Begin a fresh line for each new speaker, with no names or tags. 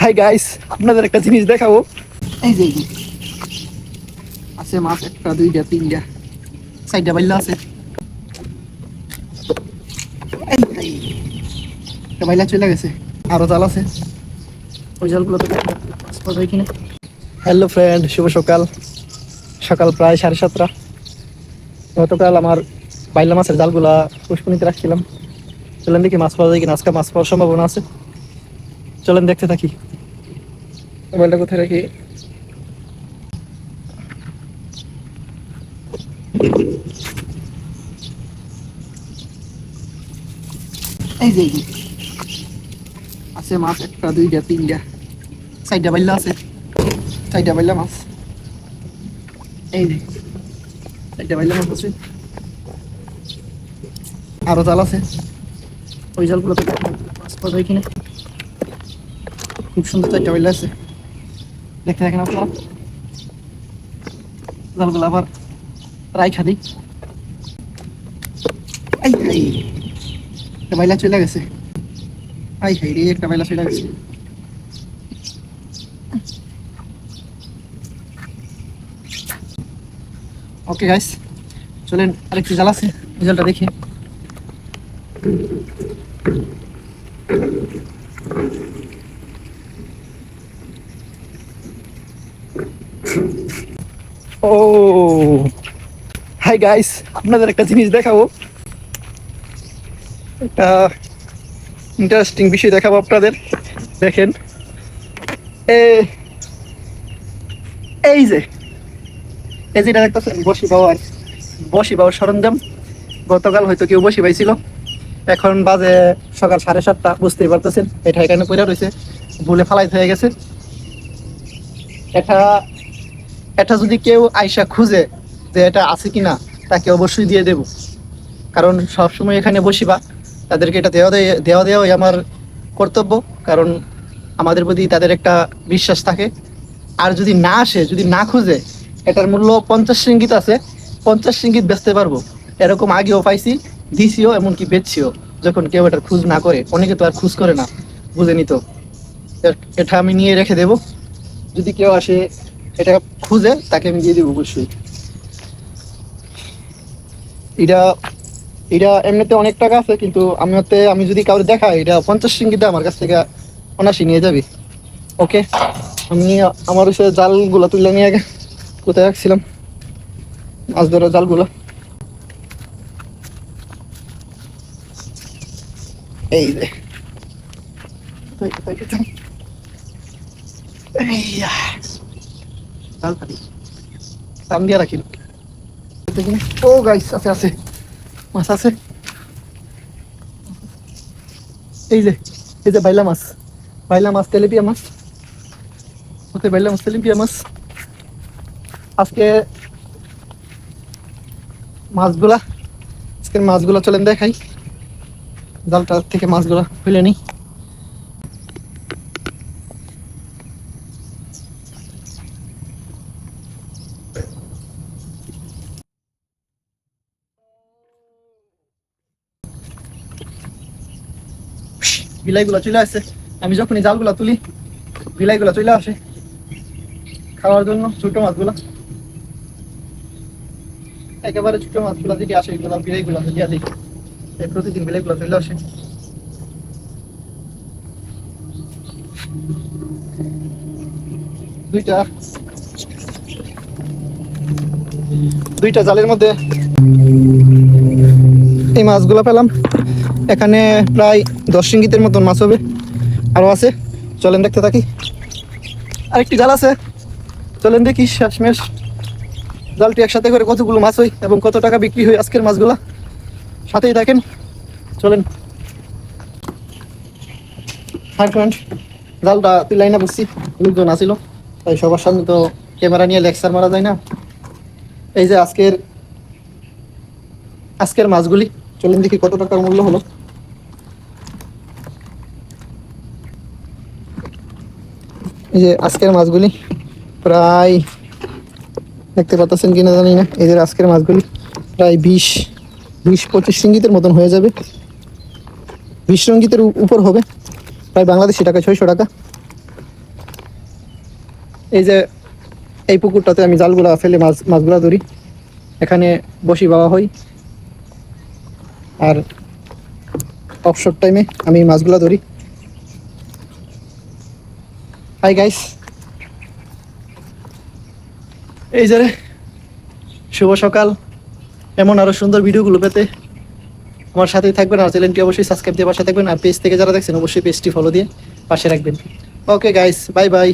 Hi guys, আপনাদের একটা জিনিস দেখাবো। এই যে আছে মাছ, একটা দুইটা তিনটা চারটা বাইলা আছে। এই একটা বাইলা চলে গেছে, আরো জাল আছে। ওই জালগুলো তো মাছ পাওয়া যায় কিনা। হ্যালো ফ্রেন্ড, শুভ সকাল। সকাল প্রায় 7:30। গতকাল আমার বাইলা মাছের জালগুলা পুষ্পনিতে রাখছিলাম। চলেন দেখি মাছ পাওয়া যায় কিনা। আজকে মাছ পাওয়ার সম্ভাবনা আছে, চলেন দেখতে থাকি। মোবাইলটা কোথায় রাখি? এই যে আছে মাছ, একটা দুইটা তিনটা চারটা বাইলা আছে। চারটা বাইলা মাছ, এই যে চারটা বাইলা মাছ আছে, আরো জাল আছে। ওই জালগুলো তো মাছ পাওয়া যায় কিনা। খুব সুন্দর চারটা বাইলা আছে, দেখতে দেখেন আপনারা। জালগুলো আবার রাইখা দিই। এই একটা বাইলা চলে গেছে। রে, একটা বাইলা চলে গেছে। ওকে গাইস, চলেন আরেকটি জাল আছে, ওই জালটা দেখি। ও হাই গাইস, আপনাদের একটা জিনিস দেখাবো। একটা ইন্টারেস্টিং বিষয় দেখাবো আপনাদের। দেখেন, এই যে যেটা দেখতেছেন বসি পাওয়ার সরঞ্জাম। গতকাল হয়তো কেউ বসি পাইছিল। এখন বাজে সকাল 7:30, বুঝতেই পারতেছেন। এটা এখানে পড়ে রয়েছে, ভুলে ফালাইতে হয়ে গেছে। এটা এটা যদি কেউ আইসা খুঁজে যে এটা আছে কিনা, তাকে অবশ্যই দিয়ে দেব। কারণ সবসময় এখানে বসিবা, তাদেরকে এটা দেওয়াই আমার কর্তব্য। কারণ আমাদের প্রতি তাদের একটা বিশ্বাস থাকে। আর যদি না আসে, যদি না খুঁজে, এটার মূল্য 50 রিঙ্গিত আছে। 50 রিঙ্গিত বেচতে পারবো। এরকম আগেও পাইছি, দিছিও, এমনকি বেচছিও। যখন কেউ এটার খোঁজ না করে, অনেকে তো আর খোঁজ করে না, বুঝে নিত। এটা আমি নিয়ে রেখে দেব, যদি কেউ আসে এটা খুঁজে, তাকে আমি দিয়ে দেবো অবশ্যই। এটা এটা এমনিতে অনেক টাকা আছে, কিন্তু আমি যদি কাউকে দেখাই, এটা 50 রিঙ্গিতে আমার কাছ থেকে অনায়াসে নিয়ে যাবি। ওকে, আমি আমার হচ্ছে জালগুলো তুলে নিয়ে আগে কোথায় রাখছিলাম, মাছ ধরার জালগুলো। এই যে জাল পাতি টান দিয়ে রাখি। ও গাইস, আছে আছে মাছ আছে। এই যে বাইলা মাছ, তেলেপিয়া মাছ হতে, বাইলা মাছ, তেলেপিয়া মাছ। আজকে মাছগুলা চলেন দেখাই। জালটা থেকে মাছগুলা ফেলে নিই। বিলাইগুলা চলে আসছে। আমি যখনই জালগুলা তুলি, বিলাইগুলা চলে আসে খাওয়ার জন্য। ছোট মাছগুলা, একেবারে ছোট মাছগুলা যদি আসে, এগুলা বিলাইগুলা দিয়া দিই। প্রতিদিন বিলাইগুলা চলে আসে। দুইটা জালের মধ্যে এই মাছগুলা পেলাম। এখানে প্রায় 10 রিঙ্গিতের মতন মাছ হবে, আরো আছে। চলেন দেখতে থাকি। আরেকটি জাল আছে, চলেন দেখি শেষমেশ জালটি একসাথে করে কতগুলো মাছ হয় এবং কত টাকা বিক্রি হয় আজকের মাছগুলা। সাথেই থাকেন, চলেন। হাই ফ্রেন্ড, জালটা তুলাই না বুঝছি, লোকজন আসিল, তাই সবার সামনে তো ক্যামেরা নিয়ে লেকচার মারা যায় না। এই যে আজকের মাছগুলি, চলেন দেখি কত টাকার মূল্য হলো। এই যে আজকের মাছগুলি, প্রায় দেখতে পাচ্ছেন কিনা জানি না। এই যে আজকের মাছগুলি প্রায় 20-25 রিঙ্গিতের মতন হয়ে যাবে। 20 রিঙ্গিতের উপর হবে, প্রায় বাংলাদেশি টাকা 600 টাকা। এই যে এই পুকুরটাতে আমি জালগুলা ফেলে মাছগুলা ধরি, এখানে বসি বাওয়া হই, আর অবসর টাইমে আমি মাছগুলা ধরি। হাই গাইস, এই যে শুভ সকাল। এমন আরো সুন্দর ভিডিওগুলো পেতে আমার সাথেই থাকবেন, আর চ্যানেলটি অবশ্যই সাবস্ক্রাইব দিয়ে পাশে থাকবেন, আর পেজ থেকে যারা দেখছেন অবশ্যই পেজটি ফলো দিয়ে পাশে রাখবেন। Okay guys, bye bye.